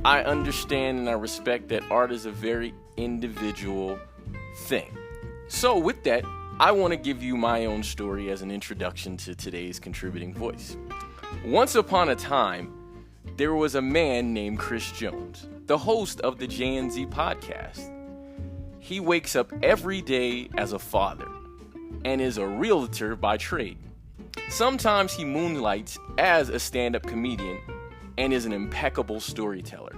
I understand and I respect that art is a very individual thing. So with that, I want to give you my own story as an introduction to today's contributing voice. Once upon a time, there was a man named Chris Jones, the host of the JNZ podcast. He wakes up every day as a father and is a realtor by trade. Sometimes he moonlights as a stand-up comedian and is an impeccable storyteller.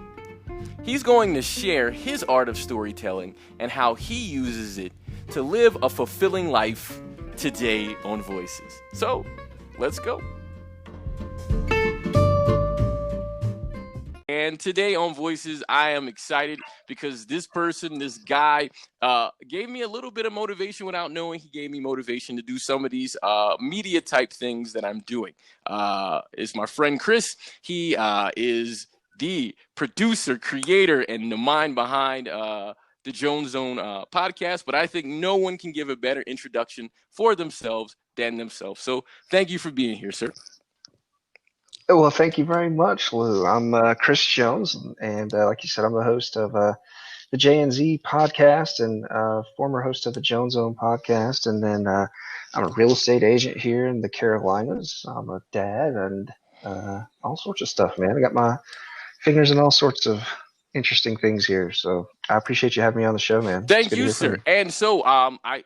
He's going to share his art of storytelling and how he uses it to live a fulfilling life today on Voices. So, let's go. And today on Voices, I am excited because this guy, gave me a little bit of motivation without knowing he gave me motivation to do some of these media type things that I'm doing. Is my friend Chris. He is the producer, creator, and the mind behind the Jones Zone podcast. But I think no one can give a better introduction for themselves than themselves. So thank you for being here, sir. Well, thank you very much, Lou. I'm Chris Jones, and like you said, I'm the host of the JNZ podcast and former host of the Jones Zone podcast. And then I'm a real estate agent here in the Carolinas. I'm a dad and all sorts of stuff, man. I got my fingers in all sorts of interesting things here. So I appreciate you having me on the show, man. Thank you, sir. And so I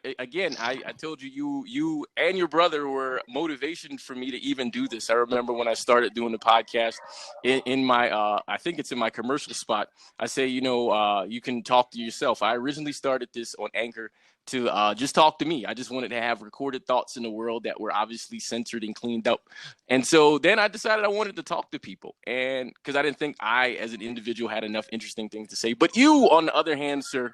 told you and your brother were motivation for me to even do this. I remember when I started doing the podcast in my I think it's in my commercial spot. I say, you can talk to yourself. I originally started this on Anchor to just talk to me. I just wanted to have recorded thoughts in the world that were obviously censored and cleaned up. And so then I decided I wanted to talk to people, and because I didn't think I, as an individual, had enough interesting things to say. But you, on the other hand, sir,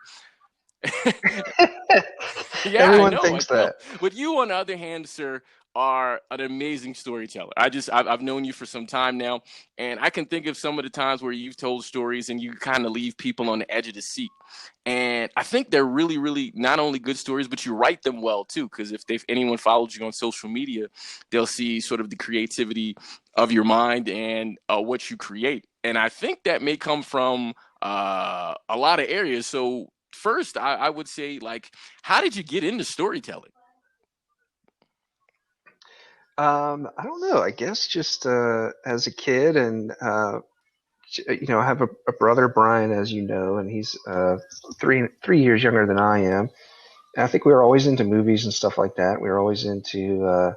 Everyone thinks that. But you, on the other hand, sir, are an amazing storyteller. I've known you for some time now, and I can think of some of the times where you've told stories and you kind of leave people on the edge of the seat. And I think they're really, really not only good stories, but you write them well too. Because if anyone follows you on social media, they'll see sort of the creativity of your mind and what you create. And I think that may come from a lot of areas. So first, I would say, how did you get into storytelling? I don't know. I guess just as a kid, and I have a brother, Brian, as you know, and he's 3 years younger than I am. And I think we were always into movies and stuff like that. We were always into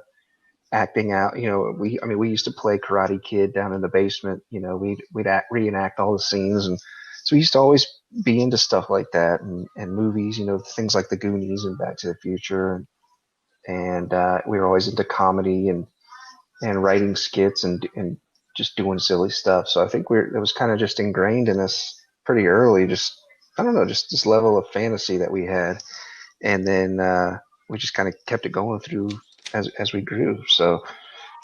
acting out. We used to play Karate Kid down in the basement. We'd reenact all the scenes, and so we used to always be into stuff like that and movies. Things like The Goonies and Back to the Future. And we were always into comedy and writing skits and just doing silly stuff. So I think it was kind of just ingrained in us pretty early. Just this level of fantasy that we had, and then we just kind of kept it going through as we grew. So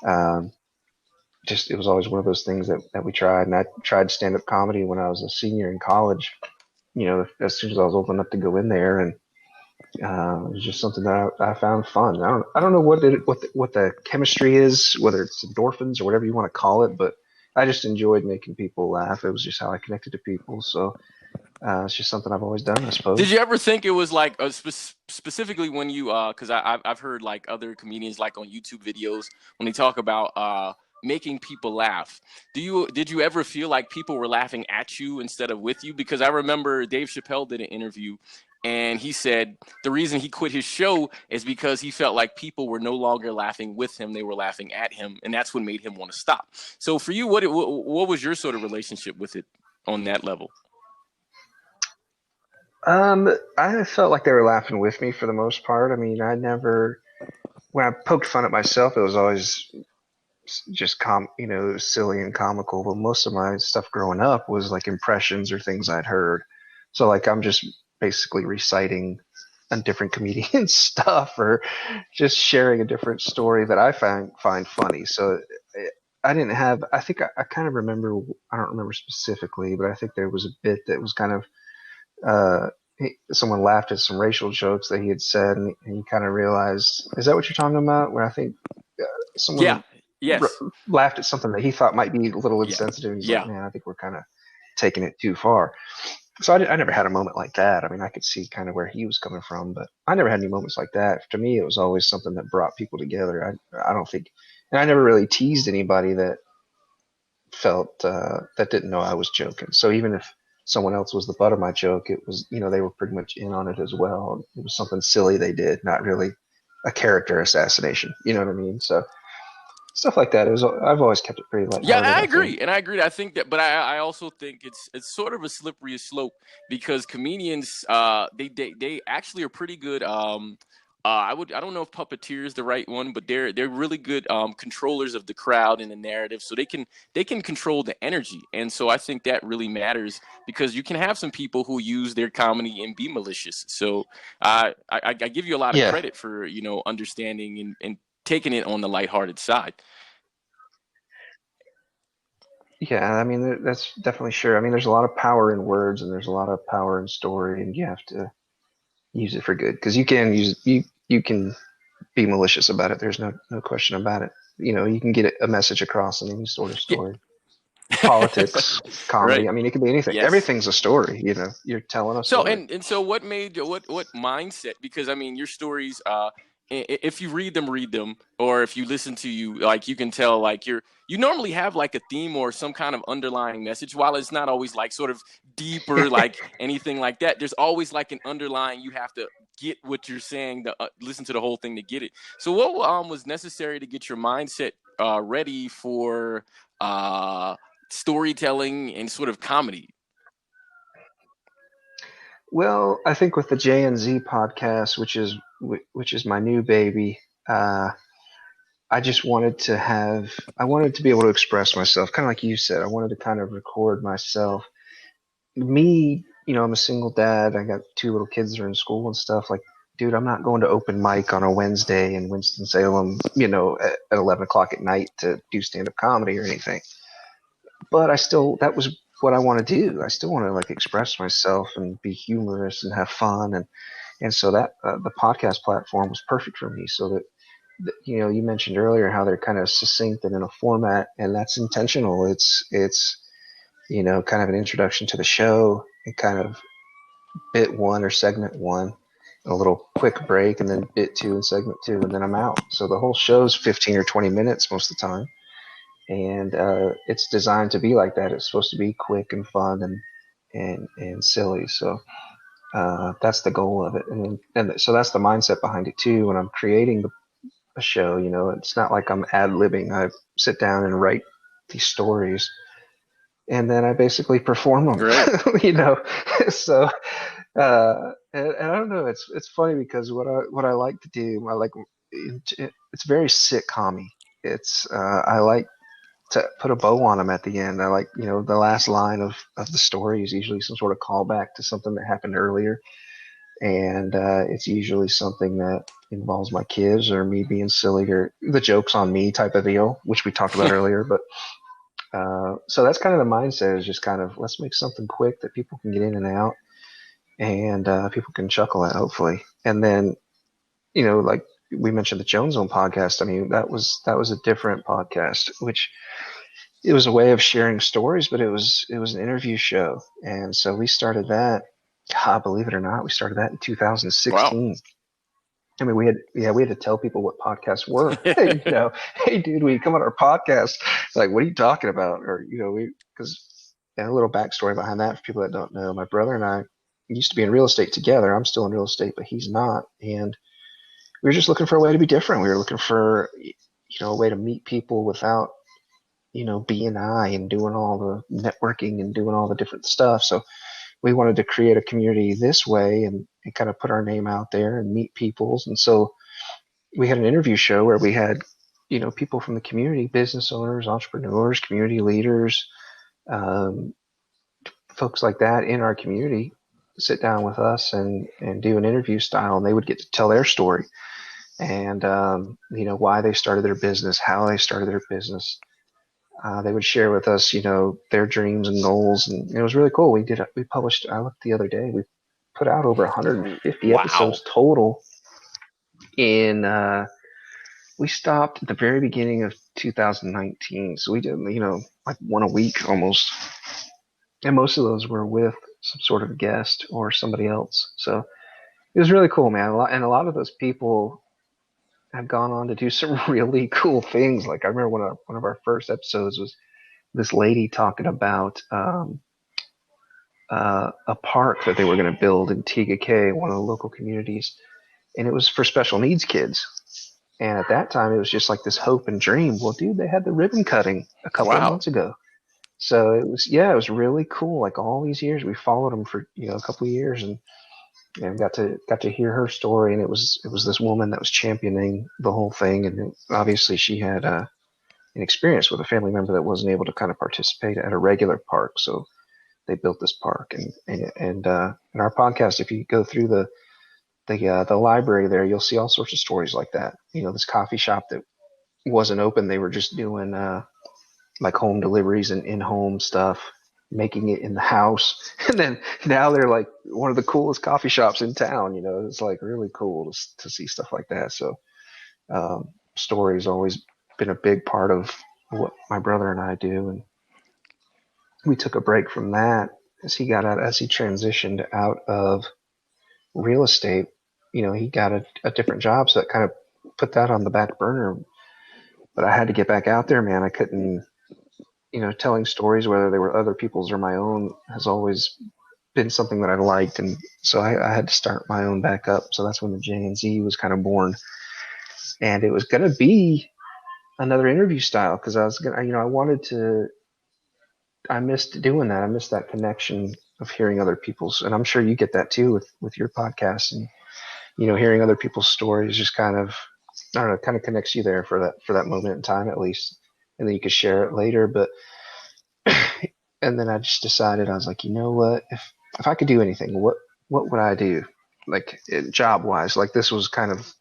it was always one of those things that we tried. And I tried stand-up comedy when I was a senior in college. As soon as I was old enough to go in there, and it was just something that I found fun. I don't know what the chemistry is, whether it's endorphins or whatever you want to call it, but I just enjoyed making people laugh. It was just how I connected to people. So it's just something I've always done, I suppose. Did you ever think it was specifically when you because I've heard other comedians on YouTube videos when they talk about making people laugh. Did you ever feel like people were laughing at you instead of with you? Because I remember Dave Chappelle did an interview, and he said the reason he quit his show is because he felt like people were no longer laughing with him; they were laughing at him, and that's what made him want to stop. So for you, what was your sort of relationship with it on that level? I felt like they were laughing with me for the most part. I mean, when I poked fun at myself, it was always just silly and comical. But most of my stuff growing up was impressions or things I'd heard. So I'm just basically reciting a different comedian's stuff or just sharing a different story that I find funny. So I think I kind of remember, I don't remember specifically, but I think there was a bit that was kind of, someone laughed at some racial jokes that he had said, and you kind of realized, is that what you're talking about? Where I think someone laughed at something that he thought might be a little insensitive. He's like, man, I think we're kind of taken it too far. So I never had a moment like that. I mean, I could see kind of where he was coming from, but I never had any moments like that. To me, it was always something that brought people together. I don't think, and I never really teased anybody that felt that didn't know I was joking. So even if someone else was the butt of my joke, it was, you know, they were pretty much in on it as well. It was something silly they did, not really a character assassination. You know what I mean? So stuff like that. I've always kept it pretty Yeah, lighthearted, I I think. agree, and I agree. I think that, but I also think it's sort of a slippery slope because comedians, they actually are pretty good. I don't know if puppeteer is the right one, but they're really good controllers of the crowd and the narrative, so they can control the energy, and so I think that really matters because you can have some people who use their comedy and be malicious. So I give you a lot of Yeah. credit for understanding and taking it on the lighthearted side. Yeah, I mean that's definitely sure. I mean, there's a lot of power in words, and there's a lot of power in story, and you have to use it for good because you can use you can be malicious about it. There's no question about it. You know, you can get a message across in any sort of Yeah. story. Politics, Right. comedy. I mean, it could be anything. Yes. Everything's a story. You know, you're telling a So story. and so what made what mindset? Because I mean, your stories. If you read them, or if you listen to you, like you can tell, like you normally have like a theme or some kind of underlying message. While it's not always like sort of deeper, like anything like that, there's always like an underlying. You have to get what you're saying to listen to the whole thing to get it. So what was necessary to get your mindset ready for storytelling and sort of comedy? Well, I think with the J and Z podcast, which is my new baby, uh, I just wanted to have I wanted to be able to express myself, kind of like you said. I wanted to kind of record myself. Me, you know, I'm a single dad. I got two little kids that are in school and stuff. Like, dude, I'm not going to open mic on a Wednesday in Winston Salem, you know, at 11 o'clock at night to do stand up comedy or anything. But that was what I want to do. I still want to like express myself and be humorous and have fun, and so that the podcast platform was perfect for me. So that you know, you mentioned earlier how they're kind of succinct and in a format, and that's intentional. It's you know, kind of an introduction to the show and kind of bit one or segment one, a little quick break, and then bit two and segment two, and then I'm out. So the whole show's 15 or 20 minutes most of the time, and it's designed to be like that. It's supposed to be quick and fun and silly. So that's the goal of it, and so that's the mindset behind it too. When I'm creating a show, you know, it's not like I'm ad libbing. I sit down and write these stories, and then I basically perform them. Great. You know, so and I don't know. It's funny because what I like to do, I like it's very sitcom-y. It's I like to put a bow on them at the end. I like, you know, the last line of the story is usually some sort of callback to something that happened earlier, and it's usually something that involves my kids or me being silly or the jokes on me type of deal, which we talked about earlier. But so that's kind of the mindset, is just kind of let's make something quick that people can get in and out, and people can chuckle at, hopefully. And then, you know, like we mentioned the Jones Zone podcast. I mean, that was a different podcast, which it was a way of sharing stories, but it was an interview show, and so we started that. God, believe it or not, we started that in Wow. 2016. I mean, we had to tell people what podcasts were. You know, hey, dude, we come on our podcast. Like, what are you talking about? Or you know, because a little backstory behind that for people that don't know. My brother and I used to be in real estate together. I'm still in real estate, but he's not, and we were just looking for a way to be different. We were looking for, you know, a way to meet people without, you know, BNI and doing all the networking and doing all the different stuff. So we wanted to create a community this way, and kind of put our name out there and meet peoples. And so we had an interview show where we had, you know, people from the community, business owners, entrepreneurs, community leaders, um, folks like that in our community sit down with us and do an interview style, and they would get to tell their story, and you know, why they started their business, how they started their business. They would share with us, you know, their dreams and goals, and it was really cool. We published. I looked the other day. We put out over 150 Wow. episodes total. In we stopped at the very beginning of 2019, so we did, you know, like one a week almost. and most of those were with some sort of guest or somebody else. So it was really cool, man. A lot of those people have gone on to do some really cool things. Like I remember one of our first episodes was this lady talking about a park that they were going to build in Tega Cay, one of the local communities, and it was for special needs kids. And at that time, it was just like this hope and dream. Well, dude, they had the ribbon cutting a couple of Wow. months ago. So it was, yeah, it was really cool. Like all these years, we followed them for a couple of years, and got to hear her story. And it was this woman that was championing the whole thing, and obviously she had an experience with a family member that wasn't able to kind of participate at a regular park. So they built this park, and in our podcast, if you go through the library there, you'll see all sorts of stories like that. This coffee shop that wasn't open, they were just doing like home deliveries and in-home stuff, making it in the house, and then now they're like one of the coolest coffee shops in town. It's like really cool to see stuff like that. So story's always been a big part of what my brother and I do, and we took a break from that as he transitioned out of real estate. He got a different job, so that kind of put that on the back burner. But I had to get back out there, man. I couldn't, telling stories, whether they were other people's or my own, has always been something that I've liked. And so I had to start my own back up. So that's when the JNZ was kind of born. And it was going to be another interview style because I was going to, I wanted to, I missed doing that. I missed that connection of hearing other people's, and I'm sure you get that too with your podcast, and hearing other people's stories just kind of, I don't know, kind of connects you there for that moment in time at least, and then you could share it later. But and then I just decided, I was like, you know what, if I could do anything, what would I do, like job wise? Like this was kind of,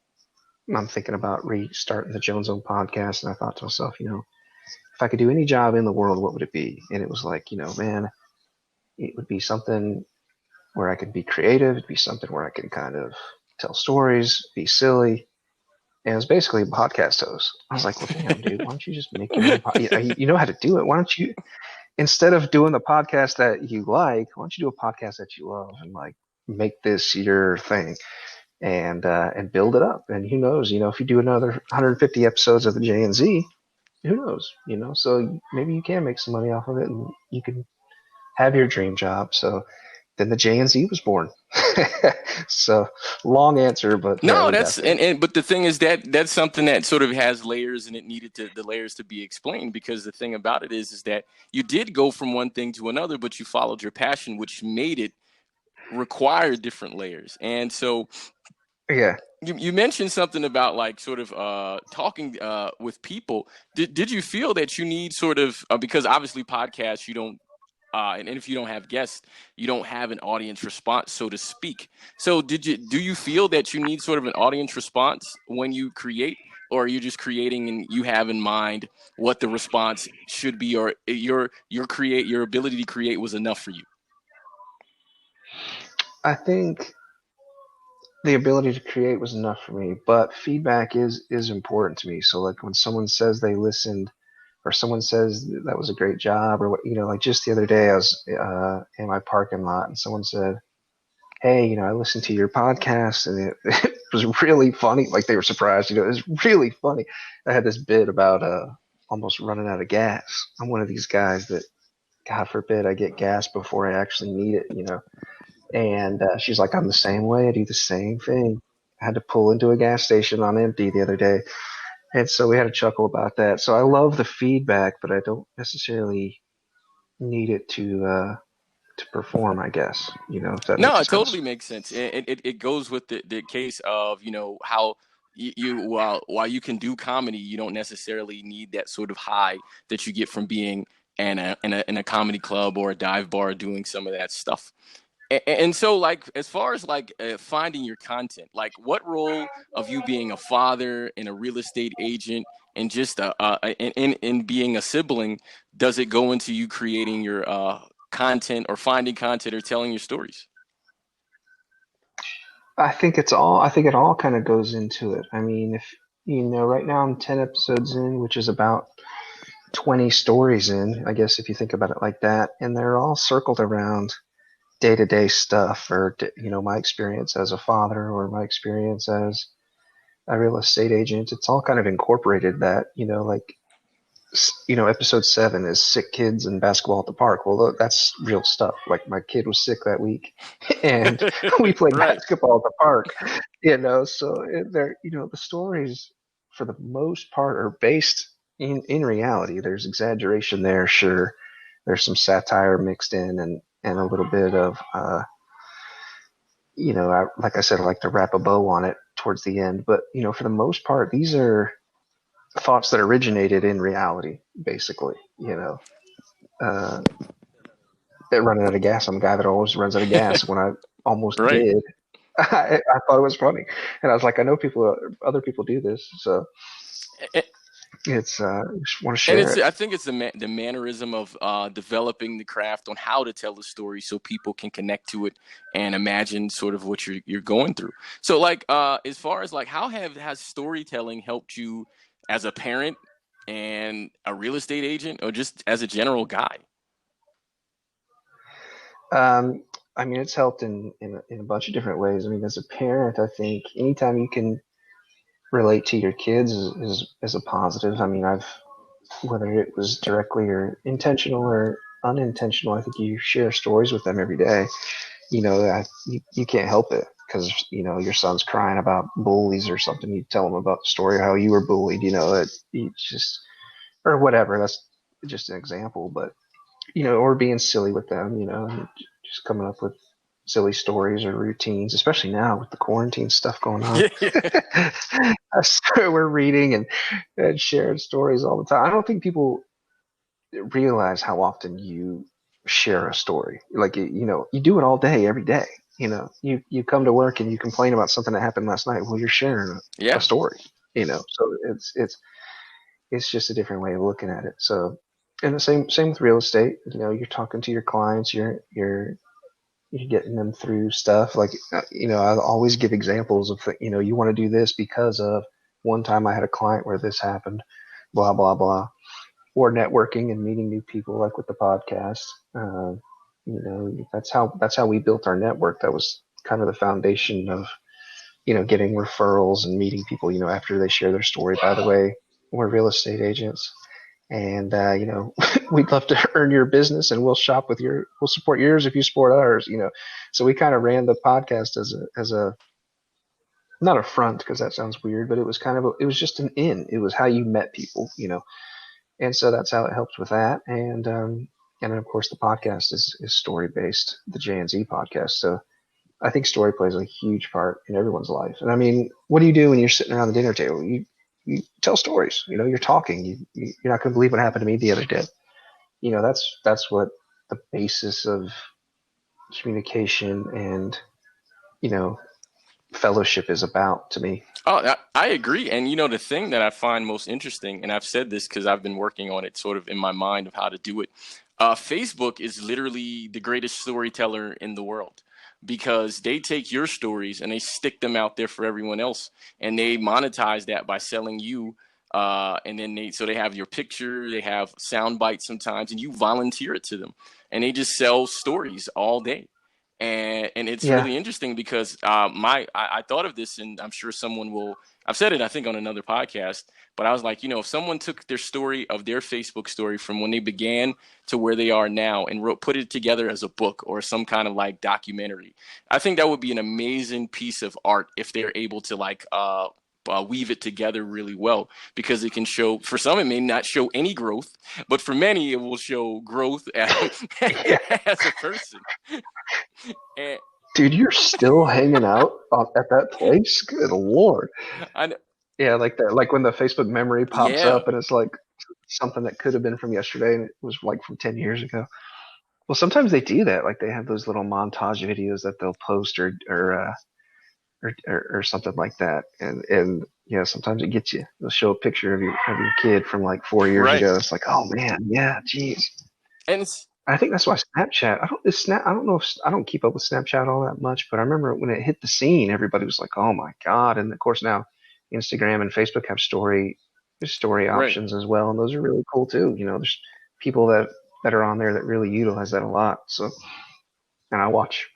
I'm thinking about restarting the Jones Zone podcast, and I thought to myself, if I could do any job in the world, what would it be? And it was like, man, it would be something where I could be creative. It'd be something where I can kind of tell stories, be silly. And it was basically a podcast host. I was like, well, damn, dude, why don't you just make your own podcast? You know how to do it. Why don't you, instead of doing the podcast that you like, why don't you do a podcast that you love and like make this your thing and build it up? And who knows, if you do another 150 episodes of the JNZ, who knows, so maybe you can make some money off of it and you can have your dream job. So then the JNZ was born. So long answer, but yeah, No, we got that's there. and but the thing is that that's something that sort of has layers, and it needed the layers to be explained, because the thing about it is that you did go from one thing to another, but you followed your passion, which made it require different layers. And so Yeah. you mentioned something about like sort of talking with people. Did you feel that you need sort of because obviously podcasts you don't and if you don't have guests, you don't have an audience response, so to speak. So do you feel that you need sort of an audience response when you create, or are you just creating and you have in mind what the response should be, or your ability to create was enough for you? I think the ability to create was enough for me, but feedback is important to me. So like when someone says they listened, or someone says that was a great job, or what, like just the other day I was in my parking lot and someone said, hey, I listened to your podcast and it was really funny. Like they were surprised, it was really funny. I had this bit about almost running out of gas. I'm one of these guys that, God forbid, I get gas before I actually need it. And she's like, I'm the same way. I do the same thing. I had to pull into a gas station on empty the other day. And so we had a chuckle about that. So I love the feedback, but I don't necessarily need it to perform, I guess, if that No, makes it totally sense. makes sense. It goes with the case of, how you while you can do comedy, you don't necessarily need that sort of high that you get from being in a comedy club or a dive bar doing some of that stuff. And so, like, as far as like finding your content, like, what role of you being a father and a real estate agent and just in being a sibling does it go into you creating your content or finding content or telling your stories? I think it all kind of goes into it. I mean, if, right now I'm 10 episodes in, which is about 20 stories in, I guess, if you think about it like that, and they're all circled around day-to-day stuff, or my experience as a father, or my experience as a real estate agent. It's all kind of incorporated that, like, episode 7 is sick kids and basketball at the park. Well, that's real stuff. Like, my kid was sick that week, and we played Right. basketball at the park. So the stories for the most part are based in reality. There's exaggeration there, sure. There's some satire mixed in, and a little bit of like I said, I like to wrap a bow on it towards the end. But for the most part, these are thoughts that originated in reality, basically. Uh, Running out of gas. I'm a guy that always runs out of gas. When I almost Right. did, I thought it was funny, and I was like, I know other people do this, so it's I just want to And share it. I think it's the mannerism of developing the craft on how to tell a story so people can connect to it and imagine sort of what you're going through. So like as far as like how has storytelling helped you as a parent and a real estate agent or just as a general guy? Um, I mean, it's helped in a bunch of different ways. I mean, as a parent, I think anytime you can relate to your kids is a positive. I mean, whether it was directly or intentional or unintentional, I think you share stories with them every day. You can't help it, because your son's crying about bullies or something. You tell him about the story of how you were bullied. It you just, or whatever. That's just an example, but or being silly with them. And just coming up with silly stories or routines, especially now with the quarantine stuff going on. So we're reading and sharing stories all the time. I don't think people realize how often you share a story. Like, you do it all day, every day. You come to work and you complain about something that happened last night. Well, you're sharing a Yeah. story. So it's just a different way of looking at it. So, and the same with real estate. You're talking to your clients. You're getting them through stuff. Like, I always give examples of, you want to do this because of one time I had a client where this happened, blah, blah, blah. Or networking and meeting new people, like with the podcast. That's how we built our network. That was kind of the foundation of, getting referrals and meeting people, after they share their story. By the way, we're real estate agents, and we'd love to earn your business, and we'll support yours if you support ours. So we kind of ran the podcast as a not a front, because that sounds weird, but it was just an in. It was how you met people. And so that's how it helped with that. And then of course the podcast is story based, the J&Z podcast. So I think story plays a huge part in everyone's life. And I mean, what do you do when you're sitting around the dinner table? You tell stories. You're talking. You're not going to believe what happened to me the other day. That's what the basis of communication and fellowship is about, to me. Oh, I agree. And the thing that I find most interesting, and I've said this because I've been working on it sort of in my mind of how to do it. Facebook is literally the greatest storyteller in the world because they take your stories and they stick them out there for everyone else, and they monetize that by selling you. And then they have your picture, they have sound bites sometimes, and you volunteer it to them, and they just sell stories all day. And it's Yeah. really interesting because I thought of this, and I'm sure someone will. I've said it, I think, on another podcast, but I was like, if someone took their story of their Facebook story from when they began to where they are now and put it together as a book or some kind of like documentary, I think that would be an amazing piece of art if they're able to like weave it together really well, because it can show, for some it may not show any growth, but for many it will show growth as, Yeah. as a person. And Dude, you're still hanging out at that place? Good Lord. I, Yeah, like that. Like when the Facebook memory pops yeah, up and it's like something that could have been from yesterday and it was like from 10 years ago. Well, sometimes they do that. Like they have those little montage videos that they'll post or something like that. And sometimes it gets you. They'll show a picture of your kid from like 4 years right. ago. It's like, oh man, yeah, geez. And it's I think that's why Snapchat. I don't know if I don't keep up with Snapchat all that much, but I remember when it hit the scene, everybody was like, "Oh my god!" And of course now, Instagram and Facebook have story. story Right. options as well, and those are really cool too. There's people that are on there that really utilize that a lot. So, and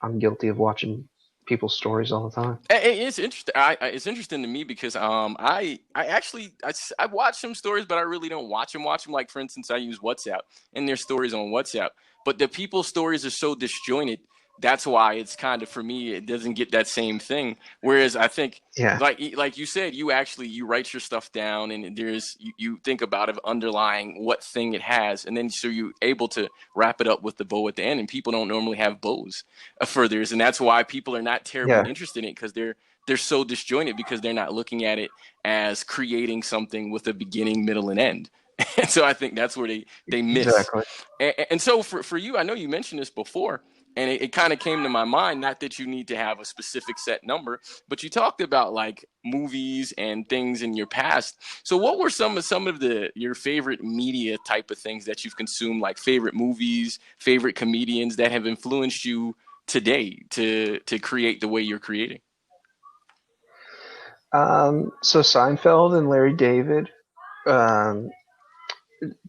I'm guilty of watching people's stories all the time. It's interesting. It's interesting to me because I actually I watch some stories, but I really don't watch them. Watch them, like for instance, I use WhatsApp, and there's stories on WhatsApp, but the people's stories are so disjointed. That's why it's kind of, for me, it doesn't get that same thing. Whereas I think, Yeah, like you said, you write your stuff down, and you think about it underlying what thing it has, and then so you're able to wrap it up with the bow at the end. And people don't normally have bows for theirs, and that's why people are not terribly yeah, interested in it, because they're so disjointed, because they're not looking at it as creating something with a beginning, middle, and end. And so I think that's where they miss. exactly. And so for you, I know you mentioned this before, and it kind of came to my mind, not that you need to have a specific set number, but you talked about like movies and things in your past. So what were some of the your favorite media type of things that you've consumed, like favorite movies, favorite comedians that have influenced you today to create the way you're creating? So Seinfeld and Larry David. Um,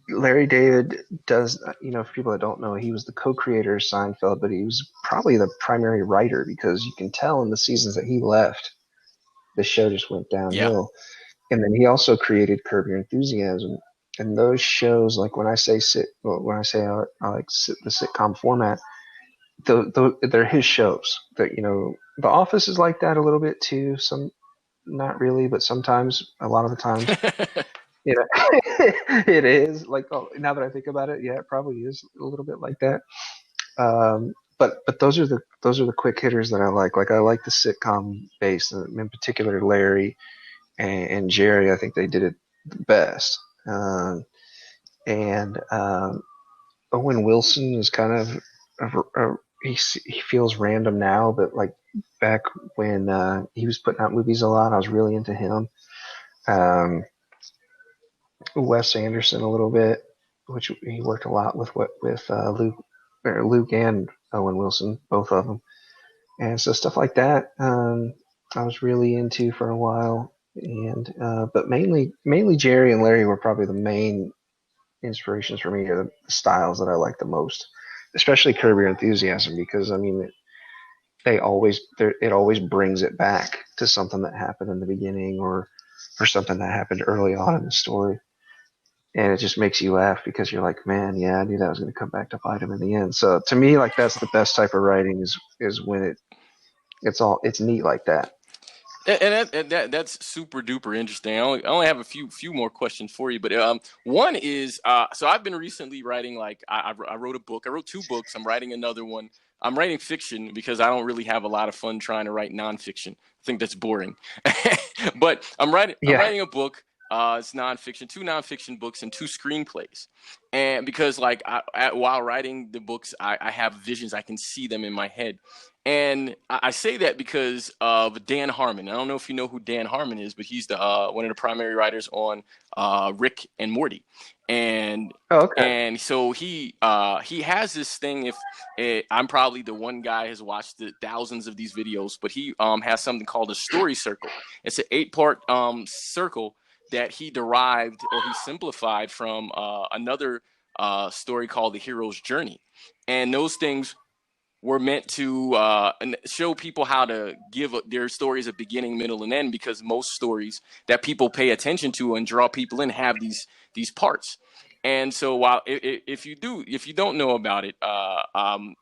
Larry David does, for people that don't know, he was the co-creator of Seinfeld, but he was probably the primary writer because you can tell in the seasons that he left, the show just went Yeah. downhill. And then he also created Curb Your Enthusiasm. And those shows, like when I say I like the sitcom format, they're his shows. That The Office is like that a little bit too. Some, not really, but sometimes, a lot of the times, it is like. Oh, now that I think about it, yeah, it probably is a little bit like that. But those are the quick hitters that I like. Like I like the sitcom base, in particular Larry and Jerry. I think they did it the best. And Owen Wilson is kind of he feels random now, but like back when he was putting out movies a lot, I was really into him. Um, Wes Anderson a little bit, which he worked a lot with Luke and Owen Wilson, both of them, and so stuff like that. I was really into for a while, and but mainly Jerry and Larry were probably the main inspirations for me, or the styles that I like the most, especially Curb Your Enthusiasm, because I mean it always brings it back to something that happened in the beginning, or something that happened early on in the story, and it just makes you laugh because you're like, man, yeah, I knew that was going to come back to bite him in the end. So to me, like that's the best type of writing is when it's neat like that. That's super duper interesting. I only have a few more questions for you, but one is so I've been recently writing, like I wrote a book. I wrote two books. I'm writing another one. I'm writing fiction because I don't really have a lot of fun trying to write nonfiction. I think that's boring. But I'm Yeah. writing a book. It's nonfiction, two nonfiction books and two screenplays. And because like while writing the books, I have visions. I can see them in my head. And I say that because of Dan Harmon. I don't know if you know who Dan Harmon is, but he's the one of the primary writers on Rick and Morty, and Oh, okay. and so he has this thing. If I'm probably the one guy has watched thousands of these videos, but he has something called a story circle. It's an 8-part circle that he derived, or he simplified from another story called The Hero's Journey, and those things were meant to show people how to give their stories a beginning, middle, and end. Because most stories that people pay attention to and draw people in have these parts. And so, while if you don't know about it,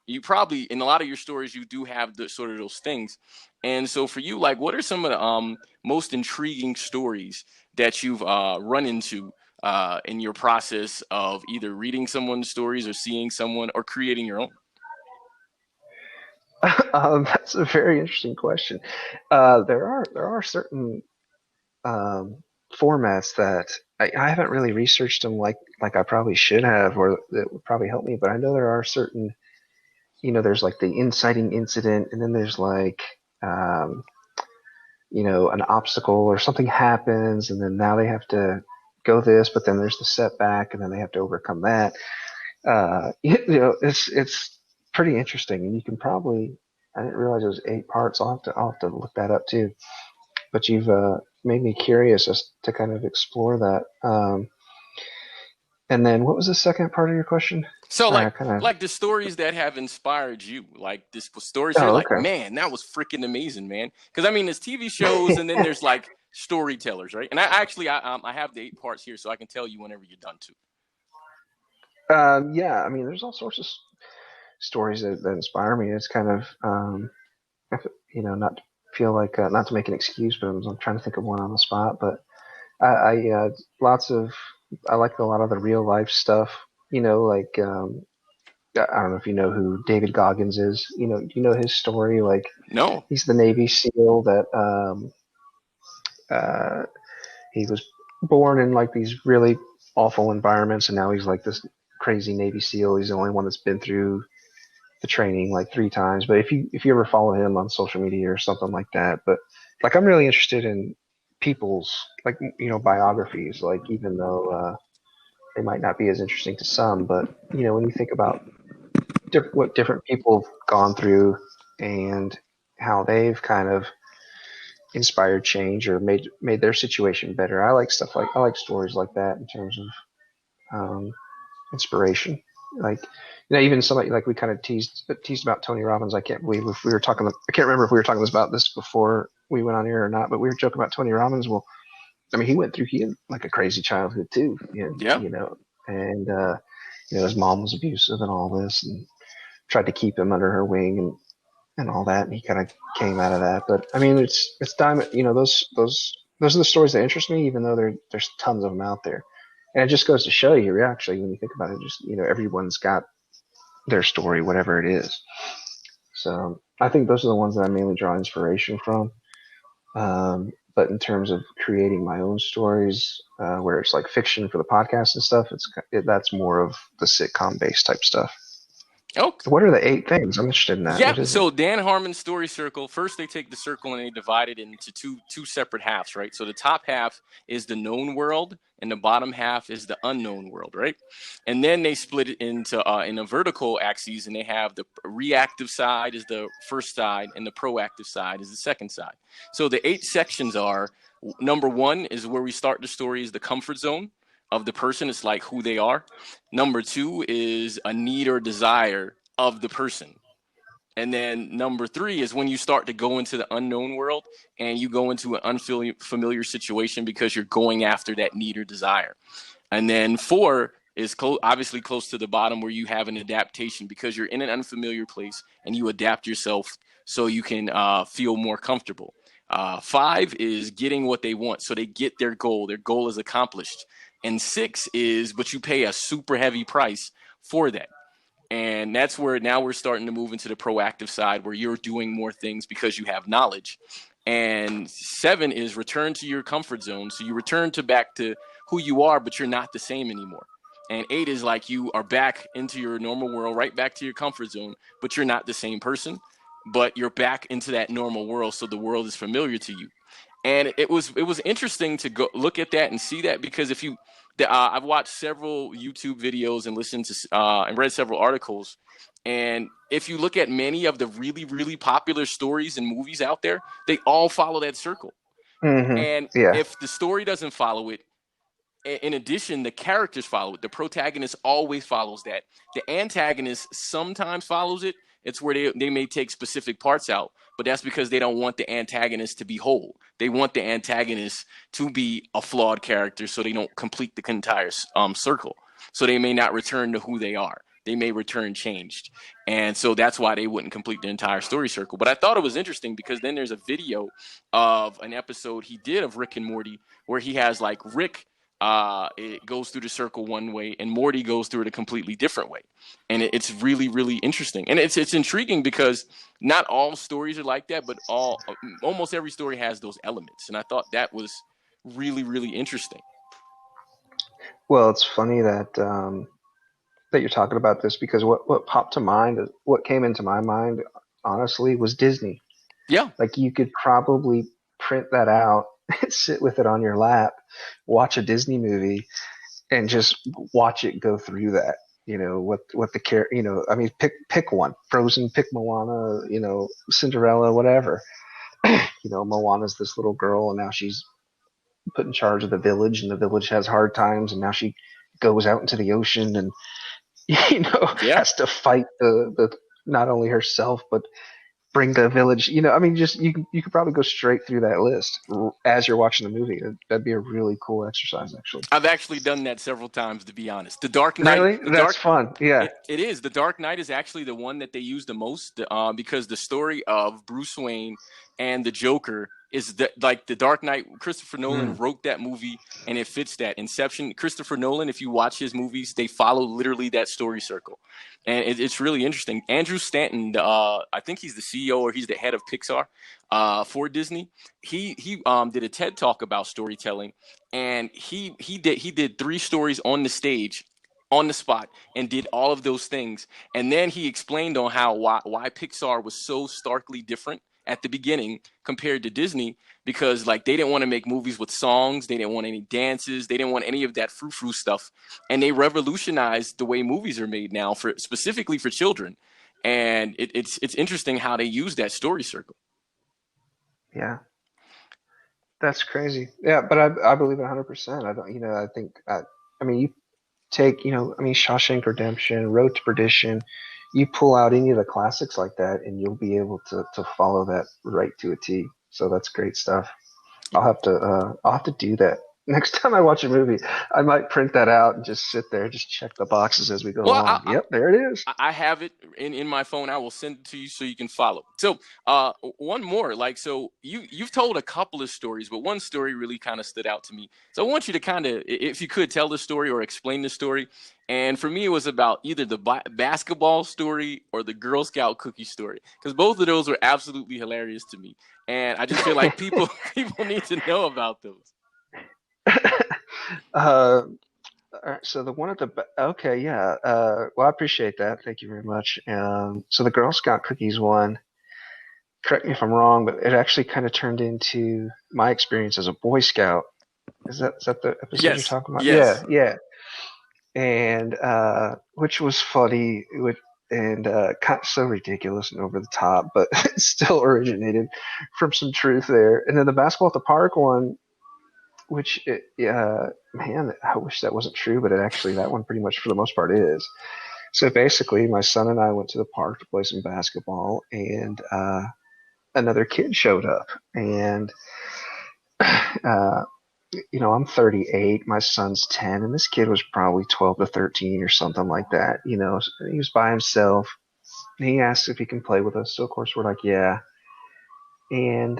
you probably, in a lot of your stories, you do have the sort of those things. And so, for you, like, what are some of the most intriguing stories that you've run into in your process of either reading someone's stories, or seeing someone, or creating your own? That's a very interesting question. There are certain um, formats that I haven't really researched them like I probably should have, or that would probably help me. But I know there are certain, there's like the inciting incident, and then there's like, um, an obstacle or something happens, and then now they have to go this, but then there's the setback, and then they have to overcome that. It's pretty interesting, and you can probably. I didn't realize it was 8 parts. I'll have to look that up too. But made me curious as to kind of explore that. And then what was the second part of your question? So Sorry, I like kind of. like the stories that have inspired you, like this stories you're Oh, like, okay. man, that was freaking amazing, man. Because I mean, there's TV shows and then there's like storytellers, right? And I have the 8 parts here, so I can tell you whenever you're done too. Yeah, I mean, there's all sorts of stories that inspire me. It's kind of, not to feel like, not to make an excuse, but I'm trying to think of one on the spot. But lots of, I like a lot of the real life stuff. Like I don't know if you know who David Goggins is. Do you know his story? Like No. he's the Navy SEAL that uh, he was born in like these really awful environments, and now he's like this crazy Navy SEAL. He's the only one that's been through the training like 3 times. But if you ever follow him on social media or something like that, but like I'm really interested in people's like biographies. Like even though they might not be as interesting to some, but when you think about what different people have gone through and how they've kind of inspired change or made their situation better. I like stories like that in terms of inspiration. Like even somebody like we kind of teased about Tony Robbins. I can't believe if we were talking. I can't remember if we were talking about this before we went on air or not. But we were joking about Tony Robbins. Well, I mean, he had like a crazy childhood too. Yeah. And his mom was abusive and all this, and tried to keep him under her wing and all that, and he kind of came out of that. But I mean, it's diamond. Those are the stories that interest me, even though there's tons of them out there. And it just goes to show you, actually, when you think about it, just everyone's got their story, whatever it is. So I think those are the ones that I mainly draw inspiration from. But in terms of creating my own stories, where it's like fiction for the podcast and stuff, that's more of the sitcom based type stuff. Okay. What are the 8 things? I'm interested in that. What Yep. is it? So Dan Harmon's story circle. First, they take the circle and they divide it into two separate halves, right? So the top half is the known world, and the bottom half is the unknown world, right? And then they split it into in a vertical axis, and they have the reactive side is the first side, and the proactive side is the second side. So the 8 sections are: number 1 is where we start the story, is the comfort zone of the person. It's like who they are. Number 2 is a need or desire of the person. And then number 3 is when you start to go into the unknown world and you go into an unfamiliar situation because you're going after that need or desire. And then 4 is obviously close to the bottom, where you have an adaptation because you're in an unfamiliar place and you adapt yourself so you can feel more comfortable. 5 is getting what they want, so they get their goal. Their goal is accomplished. And 6 is, but you pay a super heavy price for that. And that's where now we're starting to move into the proactive side, where you're doing more things because you have knowledge. And 7 is return to your comfort zone. So you return to back to who you are, but you're not the same anymore. And 8 is like you are back into your normal world, right back to your comfort zone, but you're not the same person, but you're back into that normal world. So the world is familiar to you. And it was interesting to go look at that and see that, because if you I've watched several YouTube videos and listened to and read several articles, and if you look at many of the really, really popular stories and movies out there, they all follow that circle. Mm-hmm. And Yeah. if the story doesn't follow it, in addition, the characters follow it. The protagonist always follows that. The antagonist sometimes follows it. It's where they may take specific parts out, but that's because they don't want the antagonist to be whole. They want the antagonist to be a flawed character, so they don't complete the entire circle. So they may not return to who they are. They may return changed. And so that's why they wouldn't complete the entire story circle. But I thought it was interesting because then there's a video of an episode he did of Rick and Morty where he has like Rick it goes through the circle one way and Morty goes through it a completely different way. And it's really, really interesting. And it's intriguing because not all stories are like that, but almost every story has those elements. And I thought that was really, really interesting. Well, it's funny that you're talking about this, because what popped to mind, what came into my mind, honestly, was Disney. Yeah. Like you could probably print that out, sit with it on your lap, watch a Disney movie, and just watch it go through that. What the care. I mean, pick one. Frozen, pick Moana. Cinderella, whatever. Moana's this little girl, and now she's put in charge of the village, and the village has hard times, and now she goes out into the ocean and Yeah. has to fight the not only herself but bring the village. I mean, just you could probably go straight through that list as you're watching the movie. That'd be a really cool exercise, actually. I've actually done that several times, to be honest. The Dark Knight, Really, that's fun. Yeah, it is. The Dark Knight is actually the one that they use the most, because the story of Bruce Wayne and the Joker is like the Dark Knight. Christopher Nolan wrote that movie, and it fits that. Inception. Christopher Nolan, if you watch his movies, they follow literally that story circle, and it's really interesting. Andrew Stanton, I think he's the CEO or he's the head of Pixar, for Disney. He did a TED talk about storytelling, and he did 3 stories on the stage, on the spot, and did all of those things. And then he explained on why Pixar was so starkly different at the beginning compared to Disney, because like they didn't want to make movies with songs, they didn't want any dances, they didn't want any of that frou-frou stuff, and they revolutionized the way movies are made now, for specifically for children. And it's interesting how they use that story circle. yeah, that's crazy. Yeah, but I believe it 100%. I don't, I think, I mean, you take, I mean, Shawshank Redemption, Road to Perdition. You pull out any of the classics like that, and you'll be able to follow that right to a T. So that's great stuff. I'll have to do that next time I watch a movie. I might print that out and just sit there, just check the boxes as we go Well, along. Yep, there it is. I have it in my phone. I will send it to you so you can follow. So, one more, like, so you've told a couple of stories, but one story really kind of stood out to me. So I want you to kind of, if you could, tell the story or explain the story. And for me, it was about either the basketball story or the Girl Scout cookie story, because both of those were absolutely hilarious to me. And I just feel like people people need to know about those. uh, all right, so the one at okay, yeah. Well, I appreciate that. Thank you very much. So the Girl Scout cookies one. Correct me if I'm wrong, but it actually kind of turned into my experience as a Boy Scout. Is that the episode you're Yes, talking about? Yeah, yes. yeah. And which was funny, and kind of so ridiculous and over the top, but it still originated from some truth there. And then the basketball at the park one, which man, I wish that wasn't true, but that one pretty much for the most part is. So basically, my son and I went to the park to play some basketball, and another kid showed up, and uh, I'm 38, my son's 10, and this kid was probably 12 to 13 or something like that. He was by himself. And he asked if he can play with us, so of course we're like, yeah. And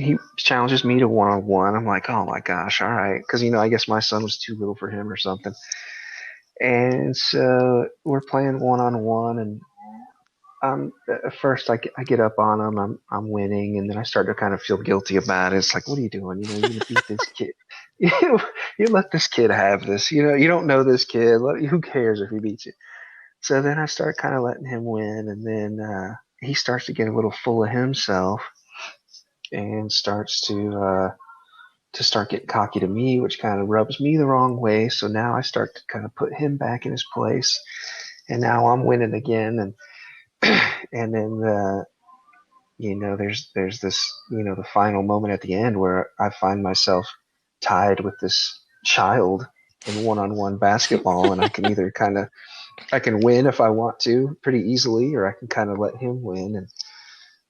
he challenges me to one on one. I'm like, oh my gosh, all right, because I guess my son was too little for him or something. And so we're playing one on one, and at first I get up on him, I'm winning, and then I start to kind of feel guilty about it. It's like, what are you doing? You're gonna beat this kid. You let this kid have this. You don't know this kid. Who cares if he beats you? So then I start kind of letting him win, and then he starts to get a little full of himself and starts to start getting cocky to me, which kind of rubs me the wrong way. So now I start to kind of put him back in his place, and now I'm winning again, and then there's this the final moment at the end where I find myself tied with this child in one-on-one basketball, and I can either I can win if I want to pretty easily, or I can kind of let him win. And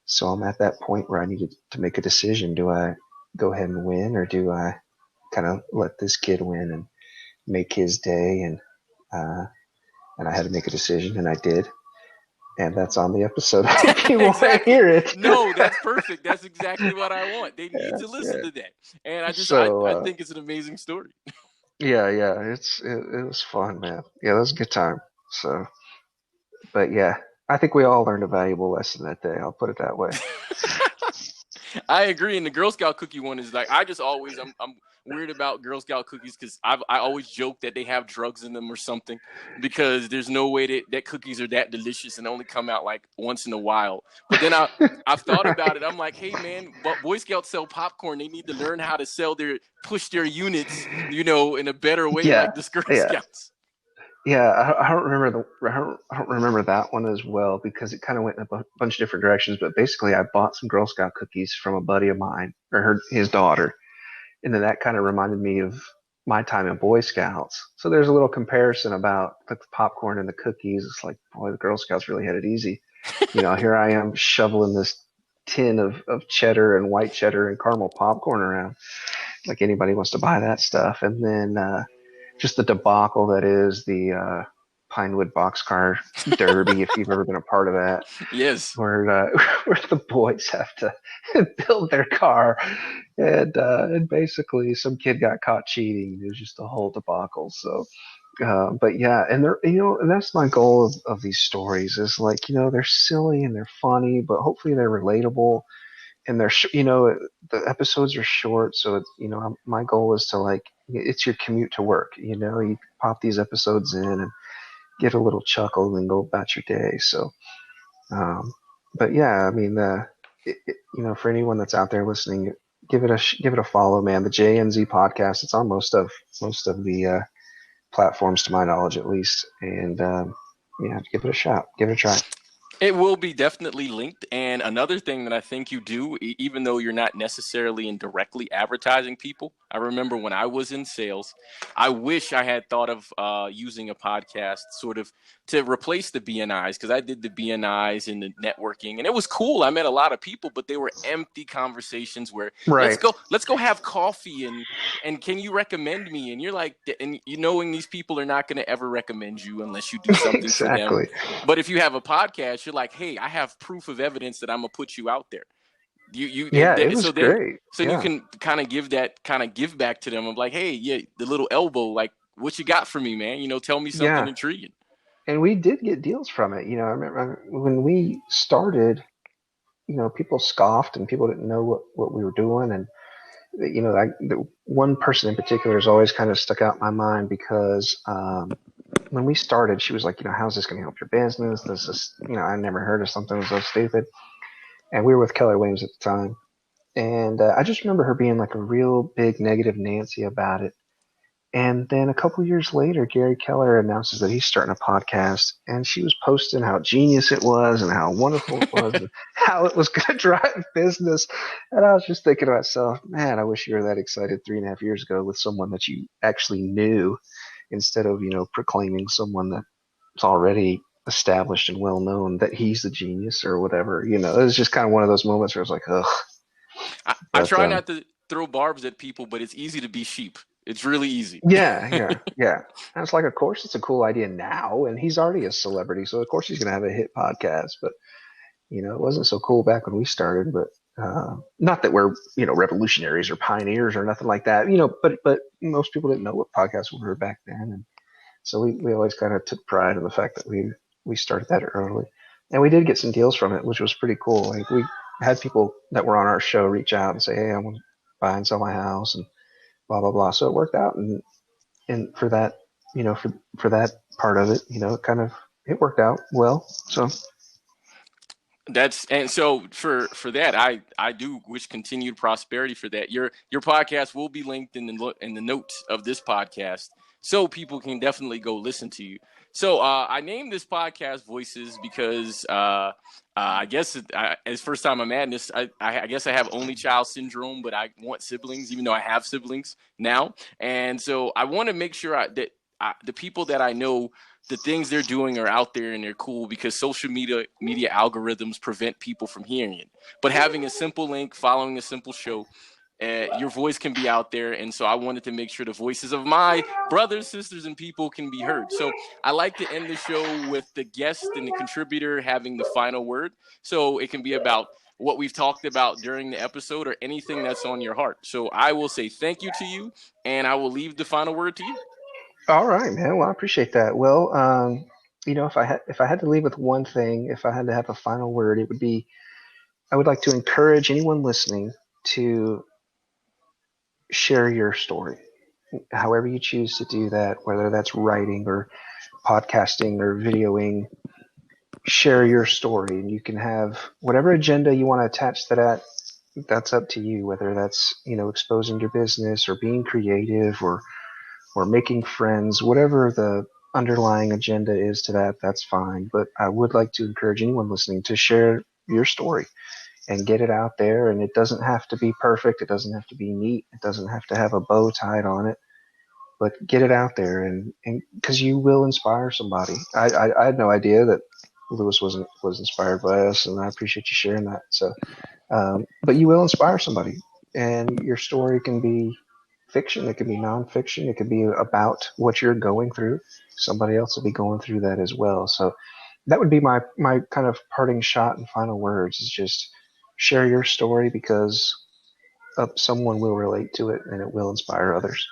so I'm at that point where I needed to make a decision. Do I go ahead and win, or do I kind of let this kid win and make his day? And I had to make a decision, and I did. And that's on the episode. If you want to hear it. No, that's perfect. That's exactly what I want. They need to listen to that. And I think it's an amazing story. Yeah, it was fun, man. Yeah, that was a good time. So, but yeah, I think we all learned a valuable lesson that day. I'll put it that way. I agree. And the Girl Scout cookie one is like, I'm weird about Girl Scout cookies because I always joke that they have drugs in them or something, because there's no way that cookies are that delicious and only come out like once in a while. But then I've thought about it. I'm like, hey man, but Boy Scouts sell popcorn. They need to learn how to push their units, in a better way, like the Girl Scouts. Yeah, I don't remember I don't remember that one as well because it kind of went in a bunch of different directions. But basically, I bought some Girl Scout cookies from a buddy of mine or his daughter, and then that kind of reminded me of my time in Boy Scouts. So there's a little comparison about the popcorn and the cookies. It's like, boy, the Girl Scouts really had it easy. Here I am shoveling this tin of cheddar and white cheddar and caramel popcorn around like anybody wants to buy that stuff. And then just the debacle that is the Pinewood Boxcar Derby, if you've ever been a part of that, Yes. where where the boys have to build their car, and basically some kid got caught cheating. It was just a whole debacle. So, but yeah, and they're and that's my goal of these stories is like they're silly and they're funny, but hopefully they're relatable and the episodes are short, so my goal is to like it's your commute to work. You pop these episodes in and get a little chuckle and go about your day. So, um, but yeah, I mean, for anyone that's out there listening, give it a follow, man. The JNZ podcast, it's on most of the platforms, to my knowledge, at least. And yeah, give it a shot, give it a try. It will be definitely linked. And another thing that I think you do, even though you're not necessarily in directly advertising people, I remember when I was in sales, I wish I had thought of using a podcast sort of to replace the BNIs, because I did the BNIs and the networking, and it was cool. I met a lot of people, but they were empty conversations where Right. let's go have coffee and can you recommend me? And you're like, and knowing these people are not going to ever recommend you unless you do something Exactly. for them. But if you have a podcast, you're like, hey, I have proof of evidence that I'm gonna put you out there. Yeah, it was great. So Yeah. you can kind of give back to them. I'm like, hey, yeah, the little elbow, like, what you got for me, man? Tell me something Yeah. intriguing. And we did get deals from it. I remember when we started, people scoffed and people didn't know what we were doing. And, the one person in particular has always kind of stuck out in my mind because when we started, she was like, how's this going to help your business? This is, I never heard of something so stupid. And we were with Keller Williams at the time. And I just remember her being like a real big negative Nancy about it. And then a couple years later, Gary Keller announces that he's starting a podcast, and she was posting how genius it was and how wonderful it was and how it was going to drive business. And I was just thinking to myself, man, I wish you were that excited 3.5 years ago with someone that you actually knew instead of, proclaiming someone that's already established and well known that he's the genius or whatever. It was just kind of one of those moments where I was like, ugh. I But try not to throw barbs at people, but it's easy to be sheep. It's really easy. yeah. And it's like, of course, it's a cool idea now, and he's already a celebrity, so of course he's going to have a hit podcast. But it wasn't so cool back when we started. But not that we're revolutionaries or pioneers or nothing like that. But most people didn't know what podcasts were back then, and so we always kind of took pride in the fact that we started that early, and we did get some deals from it, which was pretty cool. Like we had people that were on our show reach out and say, hey, I want to buy and sell my house and blah blah blah. So it worked out, and for that, for that part of it, it worked out well. So So for that, I do wish continued prosperity for that. Your podcast will be linked in the notes of this podcast, so people can definitely go listen to you. So I named this podcast Voices because I guess it's first time I'm adding this. I guess I have only child syndrome, but I want siblings, even though I have siblings now. And so I want to make sure that the people that I know, the things they're doing are out there and they're cool, because social media algorithms prevent people from hearing it. But having a simple link, following a simple show, your voice can be out there. And so I wanted to make sure the voices of my brothers, sisters, and people can be heard. So I like to end the show with the guest and the contributor having the final word. So it can be about what we've talked about during the episode or anything that's on your heart. So I will say thank you to you, and I will leave the final word to you. all right, man. Well, I appreciate that. Well, if I had to leave with one thing, if I had to have a final word, it would be I would like to encourage anyone listening to share your story, however you choose to do that, whether that's writing or podcasting or videoing. Share your story, and you can have whatever agenda you want to attach to that. That's up to you, whether that's exposing your business or being creative or making friends, whatever underlying agenda is to that, that's fine. But I would like to encourage anyone listening to share your story and get it out there. And it doesn't have to be perfect. It doesn't have to be neat. It doesn't have to have a bow tied on it. But get it out there, and because you will inspire somebody. I had no idea that Lewis was inspired by us, and I appreciate you sharing that. So, but you will inspire somebody, and your story can be fiction, it can be nonfiction, it could be about what you're going through. Somebody else will be going through that as well. So that would be my kind of parting shot and final words is just share your story because someone will relate to it and it will inspire others.